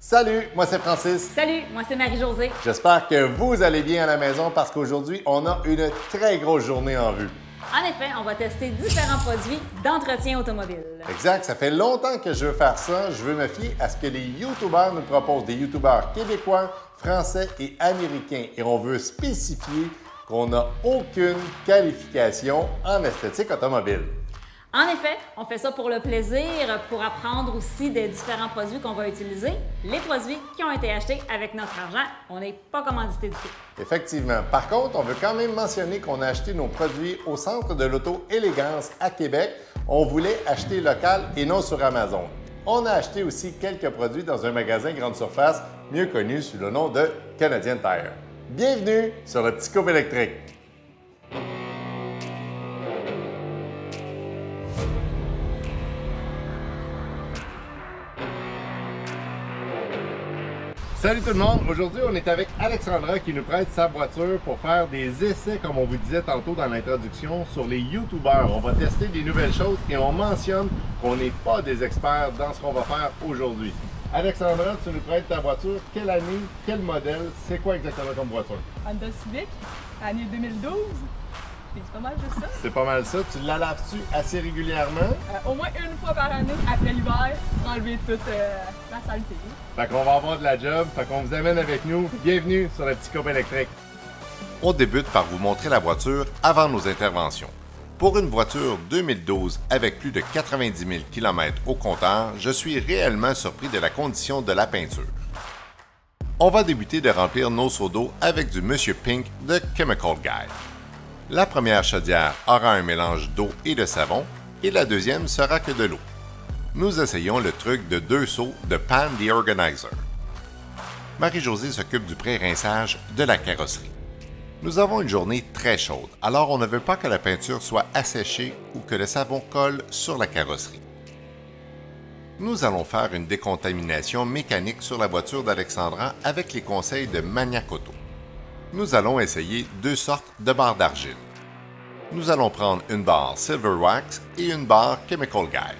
Salut, moi c'est Francis. Salut, moi c'est Marie-Josée. J'espère que vous allez bien à la maison parce qu'aujourd'hui, on a une très grosse journée en vue. En effet, on va tester différents produits d'entretien automobile. Exact, ça fait longtemps que je veux faire ça. Je veux me fier à ce que les YouTubers nous proposent, des YouTubers québécois, français et américains. Et on veut spécifier qu'on n'a aucune qualification en esthétique automobile. En effet, on fait ça pour le plaisir, pour apprendre aussi des différents produits qu'on va utiliser, les produits qui ont été achetés avec notre argent. On n'est pas commandité du tout. Effectivement. Par contre, on veut quand même mentionner qu'on a acheté nos produits au Centre de l'Auto Élégance à Québec. On voulait acheter local et non sur Amazon. On a acheté aussi quelques produits dans un magasin grande surface, mieux connu sous le nom de Canadian Tire. Bienvenue sur le Petit Coupe électrique. Salut tout le monde! Aujourd'hui, on est avec Alexandra qui nous prête sa voiture pour faire des essais, comme on vous disait tantôt dans l'introduction, sur les YouTubers. On va tester des nouvelles choses et on mentionne qu'on n'est pas des experts dans ce qu'on va faire aujourd'hui. Alexandra, tu nous prêtes ta voiture. Quelle année, quel modèle, c'est quoi exactement comme voiture? Honda Civic, année 2012. C'est pas mal juste ça. C'est pas mal ça. Tu la laves-tu assez régulièrement? Au moins une fois par année, après l'hiver, pour enlever toute la saleté. Fait qu'on va avoir de la job, fait qu'on vous amène avec nous. Bienvenue sur le Petit Coupe électrique. On débute par vous montrer la voiture avant nos interventions. Pour une voiture 2012 avec plus de 90 000 km au compteur, je suis réellement surpris de la condition de la peinture. On va débuter de remplir nos seaux d'eau avec du Monsieur Pink de Chemical Guy. La première chaudière aura un mélange d'eau et de savon et la deuxième sera que de l'eau. Nous essayons le truc de 2 seaux de Pan the Organizer. Marie-Josée s'occupe du pré-rinçage de la carrosserie. Nous avons une journée très chaude, alors on ne veut pas que la peinture soit asséchée ou que le savon colle sur la carrosserie. Nous allons faire une décontamination mécanique sur la voiture d'Alexandra avec les conseils de Maniac Auto. Nous allons essayer 2 sortes de barres d'argile. Nous allons prendre une barre Silver Wax et une barre Chemical Guy.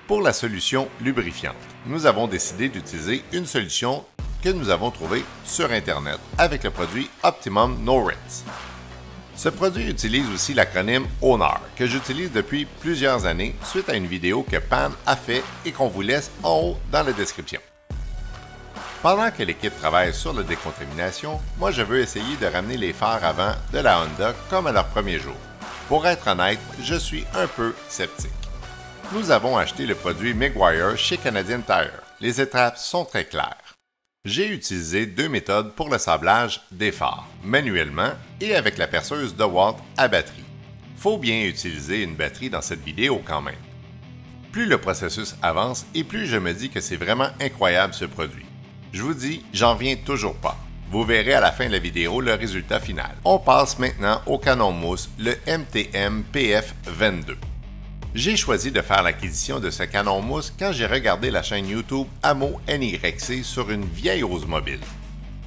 Pour la solution lubrifiante, nous avons décidé d'utiliser une solution que nous avons trouvée sur Internet avec le produit Optimum No Rinse. Ce produit utilise aussi l'acronyme ONAR que j'utilise depuis plusieurs années suite à une vidéo que Pan a fait et qu'on vous laisse en haut dans la description. Pendant que l'équipe travaille sur la décontamination, moi je veux essayer de ramener les phares avant de la Honda comme à leur premier jour. Pour être honnête, je suis un peu sceptique. Nous avons acheté le produit Meguiar chez Canadian Tire. Les étapes sont très claires. J'ai utilisé 2 méthodes pour le sablage des phares, manuellement et avec la perceuse DeWalt à batterie. Faut bien utiliser une batterie dans cette vidéo quand même. Plus le processus avance et plus je me dis que c'est vraiment incroyable ce produit. Je vous dis, j'en reviens toujours pas. Vous verrez à la fin de la vidéo le résultat final. On passe maintenant au canon mousse, le MTM PF22. J'ai choisi de faire l'acquisition de ce canon mousse quand j'ai regardé la chaîne YouTube Amo NYC sur une vieille Oldsmobile.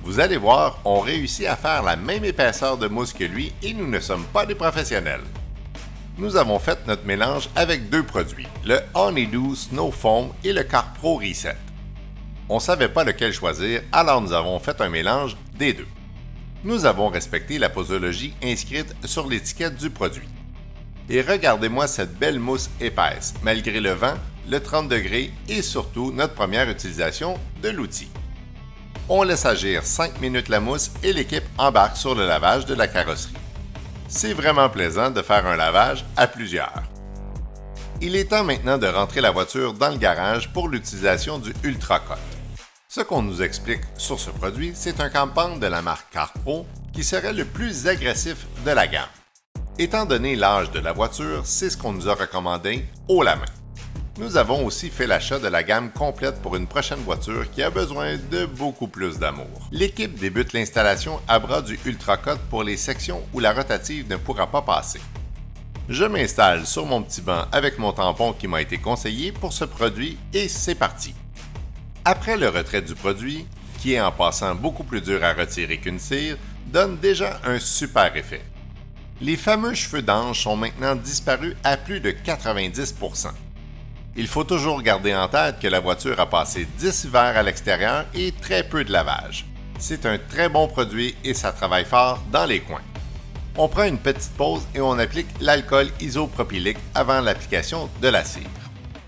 Vous allez voir, on réussit à faire la même épaisseur de mousse que lui et nous ne sommes pas des professionnels. Nous avons fait notre mélange avec 2 produits, le Honeydew Snow Foam et le CarPro Reset. On ne savait pas lequel choisir, alors nous avons fait un mélange des 2. Nous avons respecté la posologie inscrite sur l'étiquette du produit. Et regardez-moi cette belle mousse épaisse, malgré le vent, le 30 degrés et surtout notre première utilisation de l'outil. On laisse agir 5 minutes la mousse et l'équipe embarque sur le lavage de la carrosserie. C'est vraiment plaisant de faire un lavage à plusieurs. Il est temps maintenant de rentrer la voiture dans le garage pour l'utilisation du Ultra Cut. Ce qu'on nous explique sur ce produit, c'est un compound de la marque CarPro qui serait le plus agressif de la gamme. Étant donné l'âge de la voiture, c'est ce qu'on nous a recommandé haut la main. Nous avons aussi fait l'achat de la gamme complète pour une prochaine voiture qui a besoin de beaucoup plus d'amour. L'équipe débute l'installation à bras du Ultra Cut pour les sections où la rotative ne pourra pas passer. Je m'installe sur mon petit banc avec mon tampon qui m'a été conseillé pour ce produit et c'est parti. Après le retrait du produit, qui est en passant beaucoup plus dur à retirer qu'une cire, donne déjà un super effet. Les fameux cheveux d'ange sont maintenant disparus à plus de 90%. Il faut toujours garder en tête que la voiture a passé 10 hivers à l'extérieur et très peu de lavage. C'est un très bon produit et ça travaille fort dans les coins. On prend une petite pause et on applique l'alcool isopropylique avant l'application de la cire.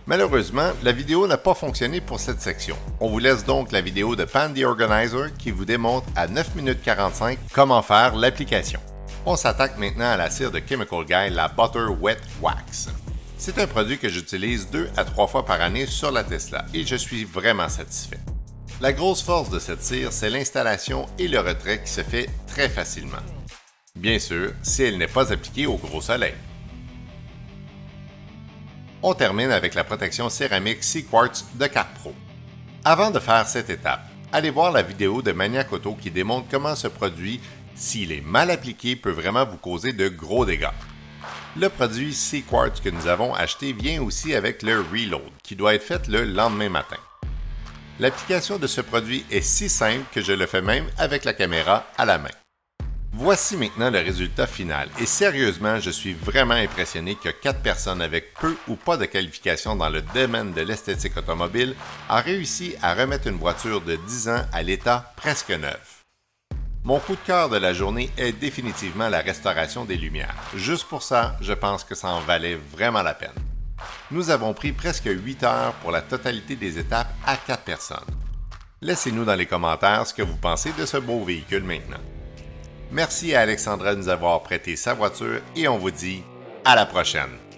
Malheureusement, la vidéo n'a pas fonctionné pour cette section. On vous laisse donc la vidéo de Pan the Organizer qui vous démontre à 9 minutes 45 comment faire l'application. On s'attaque maintenant à la cire de Chemical Guy, la Butter Wet Wax. C'est un produit que j'utilise 2 à 3 fois par année sur la Tesla et je suis vraiment satisfait. La grosse force de cette cire, c'est l'installation et le retrait qui se fait très facilement. Bien sûr, si elle n'est pas appliquée au gros soleil. On termine avec la protection céramique C-Quartz de CarPro. Avant de faire cette étape, allez voir la vidéo de Maniac Auto qui démontre comment ce produit, s'il est mal appliqué, peut vraiment vous causer de gros dégâts. Le produit C-Quartz que nous avons acheté vient aussi avec le Reload, qui doit être fait le lendemain matin. L'application de ce produit est si simple que je le fais même avec la caméra à la main. Voici maintenant le résultat final et sérieusement, je suis vraiment impressionné que 4 personnes avec peu ou pas de qualifications dans le domaine de l'esthétique automobile aient réussi à remettre une voiture de 10 ans à l'état presque neuf. Mon coup de cœur de la journée est définitivement la restauration des lumières. Juste pour ça, je pense que ça en valait vraiment la peine. Nous avons pris presque 8 heures pour la totalité des étapes à 4 personnes. Laissez-nous dans les commentaires ce que vous pensez de ce beau véhicule maintenant. Merci à Alexandra de nous avoir prêté sa voiture et on vous dit à la prochaine!